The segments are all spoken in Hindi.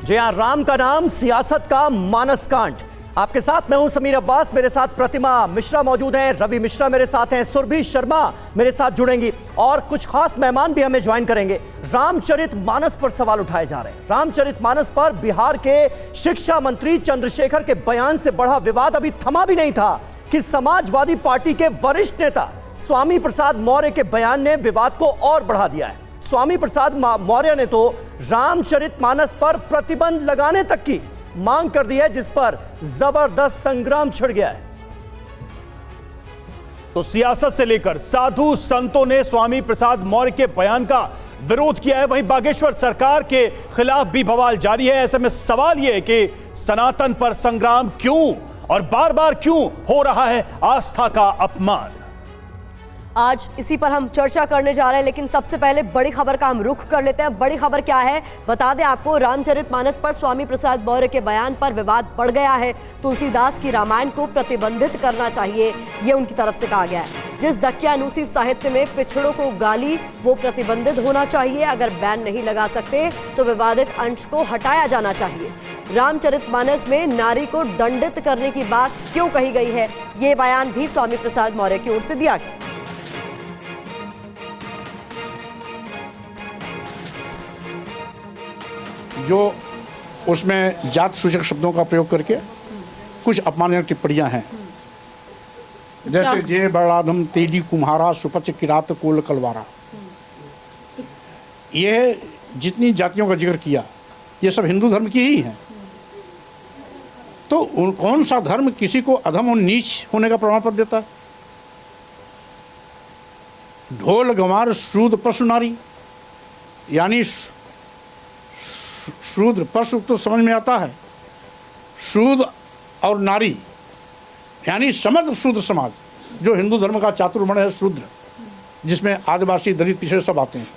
जी हाँ, राम का नाम, सियासत का मानस कांड। आपके साथ मैं हूं समीर अब्बास, मेरे साथ प्रतिमा मिश्रा मौजूद हैं, रवि मिश्रा मेरे साथ हैं, सुरभि शर्मा मेरे साथ जुड़ेंगी और कुछ खास मेहमान भी हमें ज्वाइन करेंगे। रामचरितमानस पर सवाल उठाए जा रहे हैं। रामचरितमानस पर बिहार के शिक्षा मंत्री चंद्रशेखर के बयान से बढ़ा विवाद अभी थमा भी नहीं था कि समाजवादी पार्टी के वरिष्ठ नेता स्वामी प्रसाद मौर्य के बयान ने विवाद को और बढ़ा दिया है। स्वामी प्रसाद मौर्य ने तो रामचरितमानस पर प्रतिबंध लगाने तक की मांग कर दी है, जिस पर जबरदस्त संग्राम छिड़ गया है। तो सियासत से लेकर साधु संतों ने स्वामी प्रसाद मौर्य के बयान का विरोध किया है। वहीं बागेश्वर सरकार के खिलाफ भी बवाल जारी है। ऐसे में सवाल यह है कि सनातन पर संग्राम क्यों और बार बार क्यों हो रहा है आस्था का अपमान। आज इसी पर हम चर्चा करने जा रहे हैं, लेकिन सबसे पहले बड़ी खबर का हम रुख कर लेते हैं। बड़ी खबर क्या है बता दें आपको। रामचरितमानस पर स्वामी प्रसाद मौर्य के बयान पर विवाद बढ़ गया है। तुलसीदास की रामायण को प्रतिबंधित करना चाहिए, ये उनकी तरफ से कहा गया है। जिस दक्यानुसी साहित्य में पिछड़ों को गाली, वो प्रतिबंधित होना चाहिए। अगर बैन नहीं लगा सकते तो विवादित अंश को हटाया जाना चाहिए। रामचरितमानस में नारी को दंडित करने की बात क्यों कही गई है, ये बयान भी स्वामी प्रसाद मौर्य की ओर से दिया गया। जो उसमें जात सूचक शब्दों का प्रयोग करके कुछ अपमानजनक टिप्पणियां हैं, जैसे जे बड़ाधम तेली कुम्हारा सुपच किरात कोल कलवारा। ये जितनी जातियों का जिक्र किया ये सब हिंदू धर्म की ही हैं। तो कौन सा धर्म किसी को अधम और नीच होने का प्रमाण पत्र देता है? ढोल गंवार शूद्र पशु नारी, यानी शूद्र पशु तो समझ में आता है, शूद्र और नारी यानी समग्र शूद्र समाज, जो हिंदू धर्म का चातुर्वर्ण है शूद्र, जिसमें आदिवासी दलित पिछड़े सब आते हैं,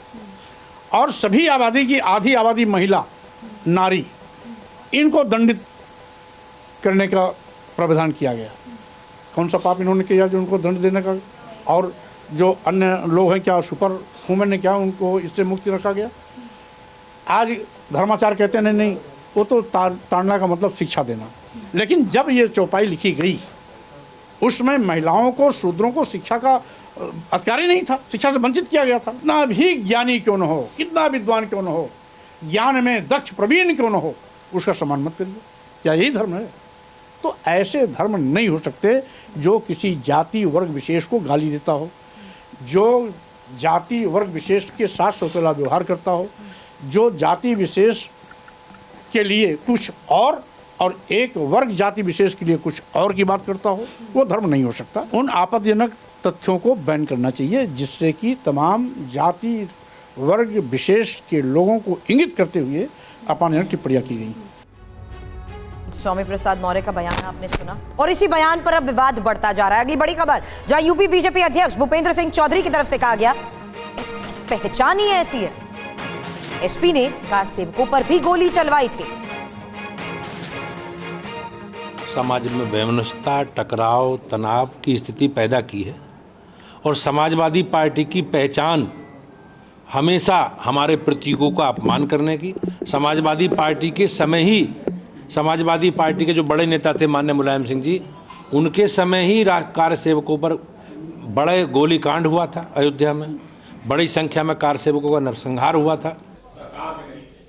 और सभी आबादी की आधी आबादी महिला नारी, इनको दंडित करने का प्रावधान किया गया। कौन सा पाप इन्होंने किया जो उनको दंड देने का? और जो अन्य लोग हैं, क्या सुपर वुमेन ने क्या उनको इससे मुक्ति रखा गया? आज धर्माचार कहते हैं नहीं, वो तो ताड़ना का मतलब शिक्षा देना। लेकिन जब ये चौपाई लिखी गई उसमें महिलाओं को, शूद्रों को शिक्षा का अधिकार ही नहीं था, शिक्षा से वंचित किया गया था। कितना भी ज्ञानी क्यों न हो, कितना विद्वान क्यों न हो, ज्ञान में दक्ष प्रवीण क्यों न हो, उसका सम्मान मत करिए। क्या यही धर्म है? तो ऐसे धर्म नहीं हो सकते जो किसी जाति वर्ग विशेष को गाली देता हो, जो जाति वर्ग विशेष के साथ सौतेला व्यवहार करता हो, जो जाति विशेष के लिए कुछ और एक वर्ग जाति विशेष के लिए कुछ और की बात करता हो, वो धर्म नहीं हो सकता। उन आपत्तिजनक तथ्यों को बैन करना चाहिए, जिससे कि तमाम जाति वर्ग विशेष के लोगों को इंगित करते हुए अपमानजनक टिप्पणियां की गई। स्वामी प्रसाद मौर्य का बयान आपने सुना और इसी बयान पर अब विवाद बढ़ता जा रहा है। अगली बड़ी खबर, जहां यूपी बीजेपी अध्यक्ष भूपेंद्र सिंह चौधरी की तरफ से कहा गया पहचान ही ऐसी है, एसपी ने कार सेवकों पर भी गोली चलवाई थी। समाज में वैमनस्यता, टकराव, तनाव की स्थिति पैदा की है और समाजवादी पार्टी की पहचान हमेशा हमारे प्रतीकों का अपमान करने की। समाजवादी पार्टी के समय ही, समाजवादी पार्टी के जो बड़े नेता थे माननीय मुलायम सिंह जी, उनके समय ही कार सेवकों पर बड़े गोलीकांड हुआ था। अयोध्या में बड़ी संख्या में कार सेवकों का नरसंहार हुआ था।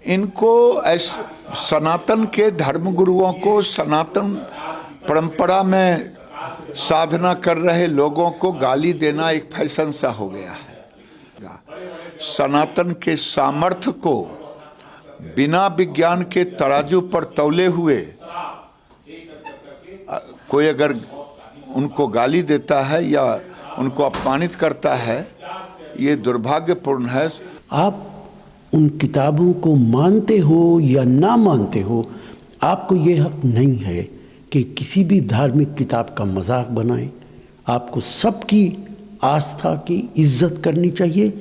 इनको सनातन के धर्मगुरुओं को, सनातन परंपरा में साधना कर रहे लोगों को गाली देना एक फैशन सा हो गया है। सनातन के सामर्थ्य को बिना विज्ञान के तराजू पर तौले हुए कोई अगर उनको गाली देता है या उनको अपमानित करता है, ये दुर्भाग्यपूर्ण है। आप उन किताबों को मानते हो या ना मानते हो, आपको ये हक नहीं है कि किसी भी धार्मिक किताब का मजाक बनाएं। आपको सबकी आस्था की इज्जत करनी चाहिए।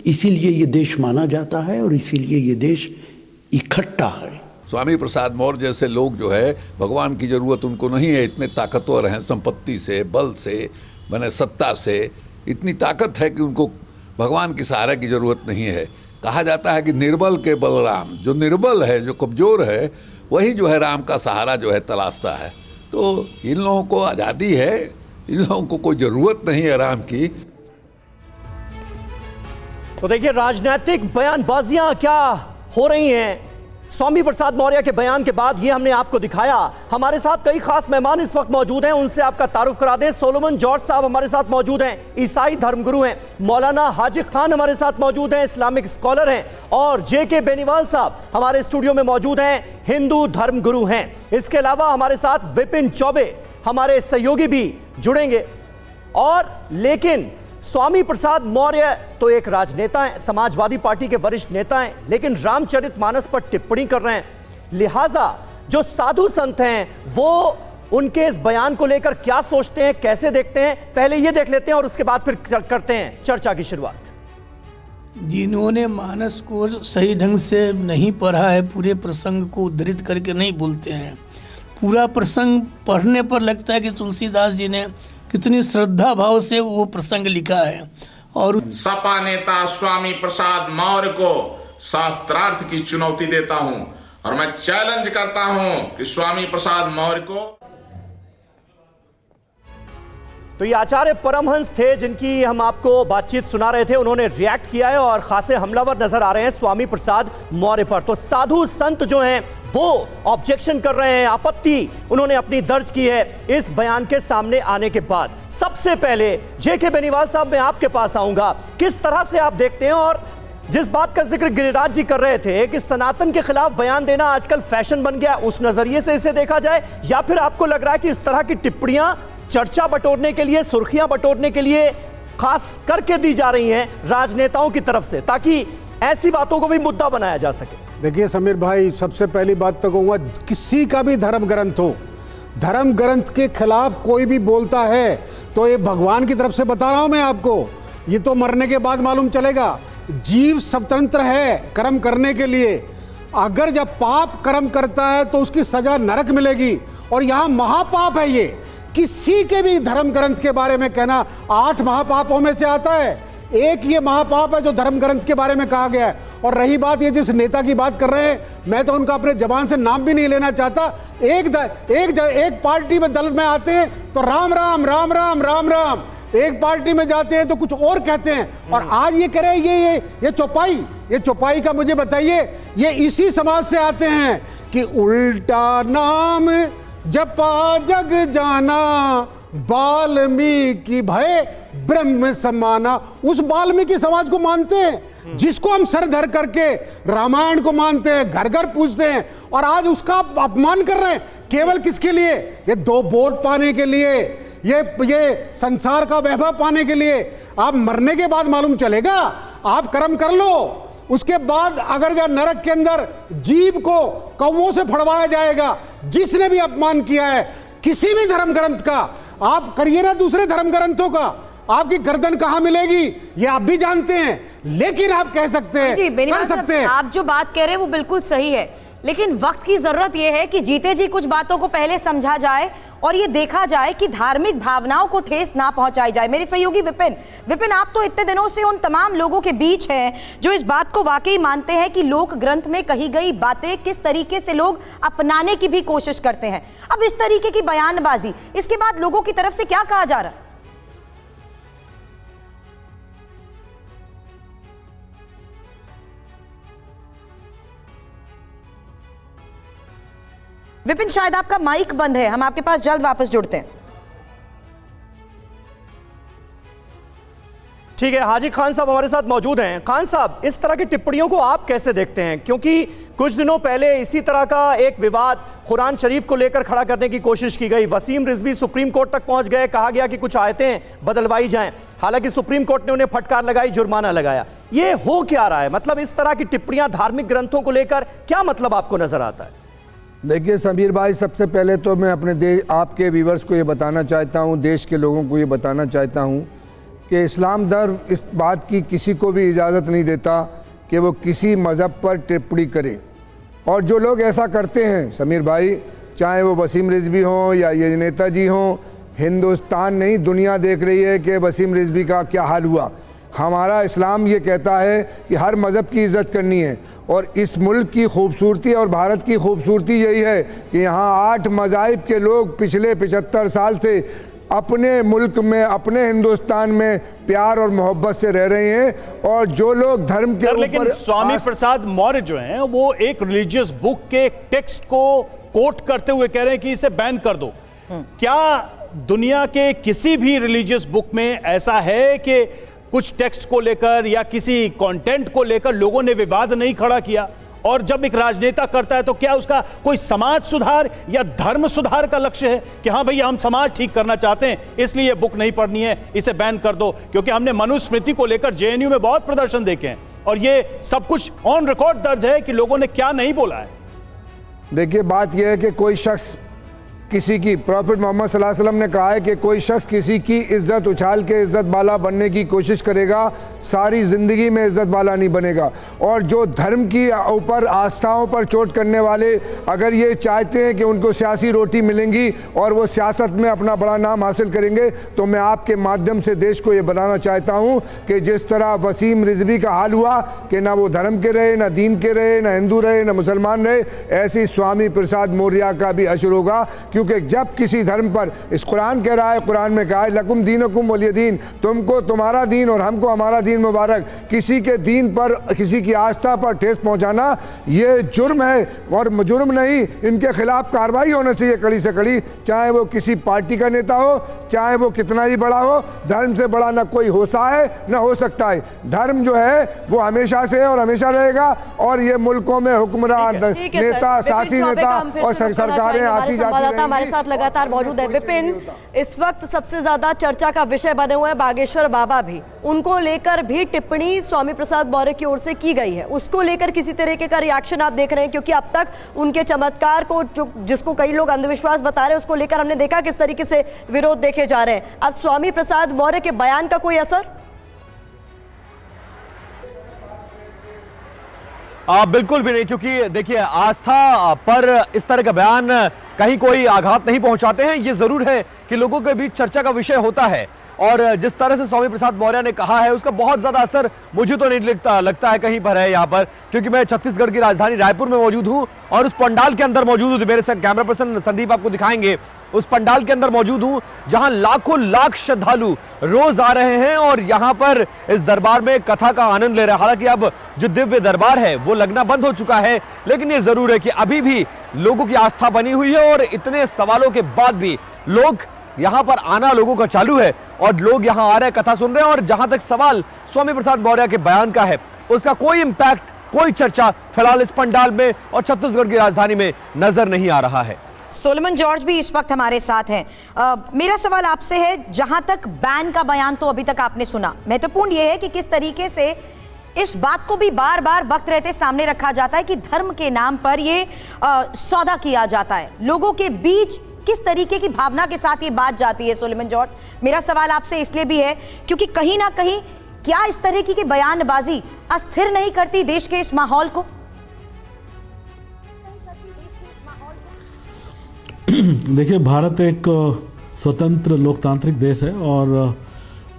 इसीलिए ये देश माना जाता है और इसीलिए ये देश इकट्ठा है। स्वामी प्रसाद मौर्य जैसे लोग जो है, भगवान की जरूरत उनको नहीं है, इतने ताकतवर हैं, संपत्ति से, बल से, मैंने सत्ता से इतनी ताकत है कि उनको भगवान की सहारा की जरूरत नहीं है। कहा जाता है कि निर्बल के बलराम, जो निर्बल है, जो कमज़ोर है, वही जो है राम का सहारा जो है तलाशता है। तो इन लोगों को आज़ादी है, इन लोगों को कोई ज़रूरत नहीं है राम की। तो देखिए राजनीतिक बयानबाजियां क्या हो रही हैं स्वामी प्रसाद मौर्य के बयान के बाद, ये हमने आपको दिखाया। हमारे साथ कई खास मेहमान इस वक्त मौजूद हैं, उनसे आपका तारुफ करा दें। सोलोमन जॉर्ज साहब हमारे साथ मौजूद हैं, ईसाई धर्मगुरु हैं। मौलाना हाजिक खान हमारे साथ मौजूद हैं, इस्लामिक स्कॉलर हैं। और जेके बेनीवाल साहब हमारे स्टूडियो में मौजूद हैं, हिंदू धर्मगुरु हैं। इसके अलावा हमारे साथ विपिन चौबे हमारे सहयोगी भी जुड़ेंगे। और लेकिन स्वामी प्रसाद मौर्य तो एक राजनेता हैं, समाजवादी पार्टी के वरिष्ठ नेता हैं, लेकिन रामचरितमानस पर टिप्पणी कर रहे हैं। लिहाजा जो साधु संत हैं वो उनके इस बयान को लेकर क्या सोचते हैं, कैसे देखते हैं, पहले ये देख लेते हैं और उसके बाद फिर करते हैं चर्चा की शुरुआत। जिन्होंने मानस को सही ढंग से नहीं पढ़ा है, पूरे प्रसंग को उद्धृत करके नहीं बोलते हैं। पूरा प्रसंग पढ़ने पर लगता है कि तुलसीदास जी ने कितनी श्रद्धा भाव से वो प्रसंग लिखा है। और सपा नेता स्वामी प्रसाद मौर्य को शास्त्रार्थ की चुनौती देता हूं और मैं चैलेंज करता हूं कि स्वामी प्रसाद मौर्य को। तो ये आचार्य परमहंस थे जिनकी हम आपको बातचीत सुना रहे थे, उन्होंने रिएक्ट किया है और खासे हमलावर नजर आ रहे हैं स्वामी प्रसाद मौर्य पर। तो साधु संत जो हैं वो ऑब्जेक्शन कर रहे हैं, आपत्ति उन्होंने अपनी दर्ज की है इस बयान के सामने आने के बाद। सबसे पहले जेके बेनीवाल साहब मैं आपके पास आऊंगा, किस तरह से आप देखते हैं, और जिस बात का जिक्र गिरिराज जी कर रहे थे कि सनातन के खिलाफ बयान देना आजकल फैशन बन गया, उस नजरिए से इसे देखा जाए, या फिर आपको लग रहा है कि इस तरह की टिप्पणियां चर्चा बटोरने के लिए, सुर्खियां बटोरने के लिए खास करके दी जा रही हैं राजनेताओं की तरफ से, ताकि ऐसी बातों को भी मुद्दा बनाया जा सके? देखिए समीर भाई, सबसे पहली बात तो कहूँगा, किसी का भी धर्म ग्रंथ हो, धर्म ग्रंथ के खिलाफ कोई भी बोलता है तो ये भगवान की तरफ से बता रहा हूं मैं आपको, ये तो मरने के बाद मालूम चलेगा। जीव स्वतंत्र है कर्म करने के लिए, अगर जब पाप कर्म करता है तो उसकी सजा नरक मिलेगी, और यहाँ महापाप है ये। किसी के भी धर्म ग्रंथ के बारे में कहना 8 महापापों में से आता है, एक ये महापाप है जो धर्म ग्रंथ के बारे में कहा गया है। और रही बात ये जिस नेता की बात कर रहे हैं, मैं तो उनका अपने जबान से नाम भी नहीं लेना चाहता। एक पार्टी में दल में आते हैं तो राम राम राम राम राम राम, एक पार्टी में जाते हैं तो कुछ और कहते हैं। और आज ये कह रहे हैं ये चौपाई का मुझे बताइए, ये इसी समाज से आते हैं कि उल्टा नाम जपा जग जाना, वाल्मीकि भय ब्रह्म समाना। उस वाल्मीकि समाज को मानते हैं जिसको हम सर धर करके रामायण को मानते हैं, घर घर पूछते हैं, और आज उसका अपमान कर रहे हैं। केवल किसके लिए? ये 2 वोट पाने के लिए, ये संसार का वैभव पाने के लिए। आप मरने के बाद मालूम चलेगा, आप कर्म कर लो, उसके बाद अगर जब नरक के अंदर जीव को कौवों से फड़वाया जाएगा, जिसने भी अपमान किया है किसी भी धर्म ग्रंथ का, आप करिए ना दूसरे धर्म ग्रंथों का, आपकी गर्दन कहां मिलेगी ये आप भी जानते हैं। लेकिन आप कह सकते हैं, कर सकते हैं। आप जो बात कह रहे हैं वो बिल्कुल सही है, लेकिन वक्त की जरूरत यह है कि जीते जी कुछ बातों को पहले समझा जाए और ये देखा जाए कि धार्मिक भावनाओं को ठेस ना पहुंचाई जाए। मेरे सहयोगी विपिन, आप तो इतने दिनों से उन तमाम लोगों के बीच हैं जो इस बात को वाकई मानते हैं कि लोक ग्रंथ में कही गई बातें किस तरीके से लोग अपनाने की भी कोशिश करते हैं। अब इस तरीके की बयानबाजी, इसके बाद लोगों की तरफ से क्या कहा जा रहा है? विपिन, शायद आपका माइक बंद है, हम आपके पास जल्द वापस जुड़ते हैं। ठीक है, हाजी खान साहब हमारे साथ मौजूद हैं। खान साहब, इस तरह की टिप्पणियों को आप कैसे देखते हैं? क्योंकि कुछ दिनों पहले इसी तरह का एक विवाद कुरान शरीफ को लेकर खड़ा करने की कोशिश की गई। वसीम रिजवी सुप्रीम कोर्ट तक पहुंच गए, कहा गया कि कुछ आयतें बदलवाई जाएं। हालांकि सुप्रीम कोर्ट ने उन्हें फटकार लगाई, जुर्माना लगाया। ये हो क्या रहा है? मतलब इस तरह की टिप्पणियां धार्मिक ग्रंथों को लेकर क्या मतलब आपको नजर आता है? देखिए समीर भाई, सबसे पहले तो मैं अपने आपके व्यूवर्स को ये बताना चाहता हूँ, देश के लोगों को ये बताना चाहता हूँ कि इस्लाम धर्म इस बात की किसी को भी इजाज़त नहीं देता कि वो किसी मज़हब पर टिप्पणी करे। और जो लोग ऐसा करते हैं समीर भाई, चाहे वो वसीम रिजवी हों या ये नेताजी हों, हिंदुस्तान नहीं दुनिया देख रही है कि वसीम रिजवी का क्या हाल हुआ। हमारा इस्लाम ये कहता है कि हर मज़हब की इज़्ज़त करनी है, और इस मुल्क की खूबसूरती और भारत की खूबसूरती यही है कि यहाँ 8 मज़ाहिब के लोग पिछले 75 साल से अपने मुल्क में, अपने हिंदुस्तान में प्यार और मोहब्बत से रह रहे हैं। और जो लोग धर्म के ऊपर, लेकिन स्वामी प्रसाद मौर्य जो हैं वो एक रिलीजियस बुक के टेक्स्ट को कोट करते हुए कह रहे हैं कि इसे बैन कर दो। क्या दुनिया के किसी भी रिलीजियस बुक में ऐसा है कि कुछ टेक्स्ट को लेकर या किसी कंटेंट को लेकर लोगों ने विवाद नहीं खड़ा किया? और जब एक राजनेता करता है तो क्या उसका कोई समाज सुधार या धर्म सुधार का लक्ष्य है कि हाँ भैया हम समाज ठीक करना चाहते हैं इसलिए ये बुक नहीं पढ़नी है, इसे बैन कर दो? क्योंकि हमने मनुस्मृति को लेकर जेएनयू में बहुत प्रदर्शन देखे हैं और ये सब कुछ ऑन रिकॉर्ड दर्ज है कि लोगों ने क्या नहीं बोला है। देखिए, बात यह है कि कोई शख्स किसी की, प्रॉफिट मोहम्मद सल्लल्लाहु अलैहि वसल्लम ने कहा है कि कोई शख्स किसी की इज्जत उछाल के इज्जत वाला बनने की कोशिश करेगा, सारी ज़िंदगी में इज्जत वाला नहीं बनेगा। और जो धर्म की ऊपर आस्थाओं पर चोट करने वाले अगर ये चाहते हैं कि उनको सियासी रोटी मिलेंगी और वो सियासत में अपना बड़ा नाम हासिल करेंगे, तो मैं आपके माध्यम से देश को ये बताना चाहता हूँ कि जिस तरह वसीम रिजवी का हाल हुआ कि ना वो धर्म के रहे, ना दीन के रहे, ना हिंदू रहे, ना मुसलमान रहे, ऐसे स्वामी प्रसाद मौर्य का भी अशर होगा। क्योंकि जब किसी धर्म पर, इस कुरान कह रहा है, कुरान में कहा है लकुम दीनुकुम वलिय दीन, तुमको तुम्हारा दीन और हमको हमारा दीन मुबारक। किसी के दीन पर, किसी की आस्था पर ठेस पहुंचाना ये जुर्म है, और जुर्म नहीं, इनके खिलाफ कार्रवाई होना चाहिए कड़ी से कड़ी, चाहे वो किसी पार्टी का नेता हो, चाहे वो कितना ही बड़ा हो। धर्म से बड़ा ना कोई होता है ना हो सकता है। धर्म जो है वो हमेशा से और हमेशा रहेगा, और ये मुल्कों में हुक्मरान नेता, शासी नेता और सरकारें आती जाती रहेंगी। हमारे साथ लगातार मौजूद है विपिन। इस वक्त सबसे ज्यादा चर्चा का विषय बने हुए हैं बागेश्वर बाबा भी, उनको लेकर भी टिप्पणी स्वामी प्रसाद मौर्य की ओर से की गई है, उसको लेकर किसी तरीके का रिएक्शन आप देख रहे हैं? क्योंकि अब तक उनके चमत्कार को, जिसको कई लोग अंधविश्वास बता रहे हैं, उसको लेकर हमने देखा किस तरीके से विरोध देखे जा रहे हैं। अब स्वामी प्रसाद मौर्य के बयान का कोई असर? बिल्कुल भी नहीं, क्योंकि देखिए आस्था पर इस तरह का बयान कहीं कोई आघात नहीं पहुंचाते हैं। ये जरूर है कि लोगों के बीच चर्चा का विषय होता है, और जिस तरह से स्वामी प्रसाद मौर्य ने कहा है उसका बहुत ज्यादा असर मुझे तो नहीं लगता है कहीं पर है यहाँ पर, क्योंकि मैं छत्तीसगढ़ की राजधानी रायपुर में मौजूद हूँ और उस पंडाल के अंदर मौजूद हूँ। मेरे साथ कैमरा पर्सन संदीप आपको दिखाएंगे, उस पंडाल के अंदर मौजूद हूँ जहां लाखों लाख श्रद्धालु रोज आ रहे हैं और यहां पर इस दरबार में कथा का आनंद ले रहे हैं। हालांकि अब जो दिव्य दरबार है वो लगना बंद हो चुका है, लेकिन ये जरूर है कि अभी भी लोगों की आस्था बनी हुई है, और इतने सवालों के बाद भी लोग यहां पर आना लोगों का चालू है, और लोग यहां आ रहे हैं, कथा सुन रहे हैं। और जहां तक सवाल स्वामी प्रसाद मौर्य के बयान का है, उसका कोई इंपैक्ट, कोई चर्चा फिलहाल इस पंडाल में और छत्तीसगढ़ की राजधानी में नजर नहीं आ रहा है। सोलोमन जॉर्ज भी इस वक्त हमारे साथ हैं। मेरा सवाल आपसे है, जहां तक बैन का बयान तो अभी तक आपने सुना, महत्वपूर्ण यह है कि किस तरीके से इस बात को भी बार बार वक्त रहते सामने रखा जाता है कि धर्म के नाम पर ये सौदा किया जाता है, लोगों के बीच किस तरीके की भावना के साथ ये बात जाती है। सोलोमन जॉर्ज, मेरा सवाल आपसे इसलिए भी है क्योंकि कहीं ना कहीं क्या इस तरह की बयानबाजी अस्थिर नहीं करती देश के इस माहौल को? देखिए, भारत एक स्वतंत्र लोकतांत्रिक देश है, और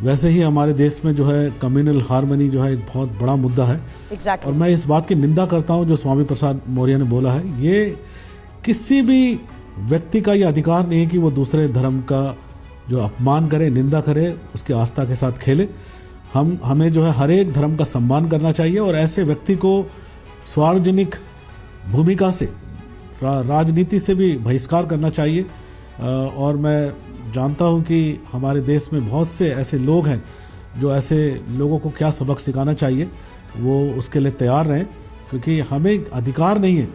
वैसे ही हमारे देश में जो है कम्युनल हार्मनी जो है एक बहुत बड़ा मुद्दा है। exactly. और मैं इस बात की निंदा करता हूं जो स्वामी प्रसाद मौर्य ने बोला है। ये किसी भी व्यक्ति का ये अधिकार नहीं है कि वो दूसरे धर्म का जो अपमान करे, निंदा करे, उसकी आस्था के साथ खेले। हमें जो है हर एक धर्म का सम्मान करना चाहिए, और ऐसे व्यक्ति को सार्वजनिक भूमिका से, राजनीति से भी बहिष्कार करना चाहिए। और मैं जानता हूं कि हमारे देश में बहुत से ऐसे लोग हैं जो ऐसे लोगों को क्या सबक सिखाना चाहिए वो उसके लिए तैयार रहें, क्योंकि हमें अधिकार नहीं है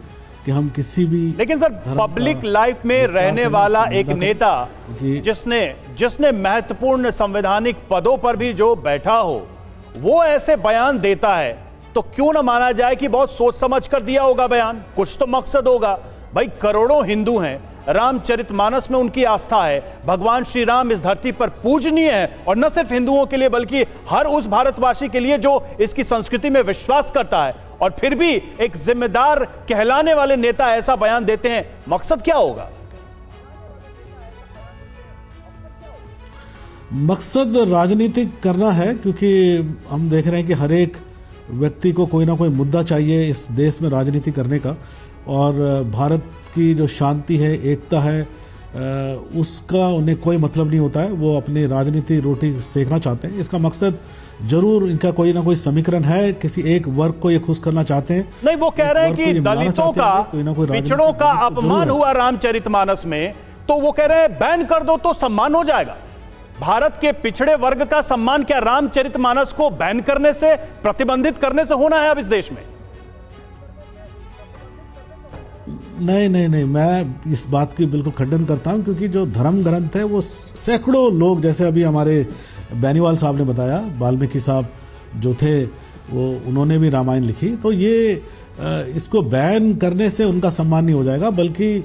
कि हम किसी भी। लेकिन सर, पब्लिक लाइफ में रहने वाला एक नेता जिसने महत्वपूर्ण संवैधानिक पदों पर भी जो बैठा हो, वो ऐसे बयान देता है तो क्यों ना माना जाए कि बहुत सोच समझ कर दिया होगा बयान, कुछ तो मकसद होगा। भाई, करोड़ों हिंदू हैं, रामचरितमानस में उनकी आस्था है, भगवान श्री राम इस धरती पर पूजनीय है, और न सिर्फ हिंदुओं के लिए बल्कि हर उस भारतवासी के लिए जो इसकी संस्कृति में विश्वास करता है। और फिर भी एक जिम्मेदार कहलाने वाले नेता ऐसा बयान देते हैं, मकसद क्या होगा? मकसद राजनीतिक करना है, क्योंकि हम देख रहे हैं कि हर एक व्यक्ति को कोई ना कोई मुद्दा चाहिए इस देश में राजनीति करने का, और भारत की जो शांति है, एकता है, उसका उन्हें कोई मतलब नहीं होता है। वो अपनी राजनीति रोटी सेकना चाहते हैं। इसका मकसद जरूर इनका कोई ना कोई समीकरण है, किसी एक वर्ग को ये खुश करना चाहते हैं। नहीं, वो कह रहे हैं कि दलितों का, पिछड़ों का अपमान हुआ रामचरितमानस में, तो वो कह रहे हैं बैन कर दो तो सम्मान हो जाएगा। भारत के पिछड़े वर्ग का सम्मान क्या रामचरितमानस को बैन करने से, प्रतिबंधित करने से होना है अब इस देश में? नहीं, मैं इस बात की बिल्कुल खंडन करता हूं, क्योंकि जो धर्म ग्रंथ है वो सैकड़ों लोग, जैसे अभी हमारे बेनीवाल साहब ने बताया, वाल्मीकि साहब जो थे वो उन्होंने भी रामायण लिखी, तो ये इसको बैन करने से उनका सम्मान नहीं हो जाएगा, बल्कि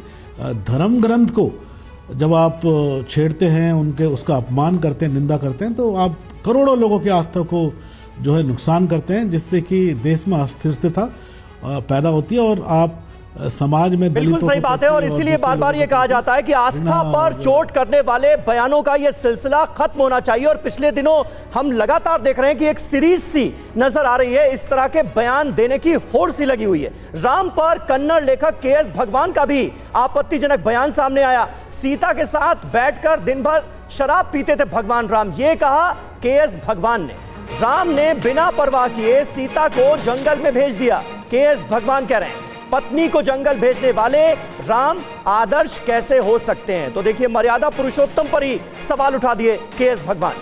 धर्म ग्रंथ को जब आप छेड़ते हैं, उनके उसका अपमान करते हैं, निंदा करते हैं, तो आप करोड़ों लोगों की आस्था को जो है नुकसान करते हैं, जिससे कि देश में अस्थिरता पैदा होती है और आप समाज में बिल्कुल सही बात है। और इसीलिए बार बार ये कहा जाता है कि आस्था पर चोट करने वाले बयानों का ये सिलसिला खत्म होना चाहिए। और पिछले दिनों हम लगातार देख रहे हैं कि एक सीरीज सी नजर आ रही है, इस तरह के बयान देने की होड़ सी लगी हुई है। राम पर कन्नड़ लेखक के.एस. भगवान का भी आपत्तिजनक बयान सामने आया। सीता के साथ बैठकर दिन भर शराब पीते थे भगवान राम, ये कहा के.एस. भगवान ने। राम ने बिना परवाह किए सीता को जंगल में भेज दिया, के.एस. भगवान कह रहे हैं। पत्नी को जंगल भेजने वाले राम आदर्श कैसे हो सकते हैं? तो देखिए, मर्यादा पुरुषोत्तम पर ही सवाल उठा दिए के.एस. भगवान।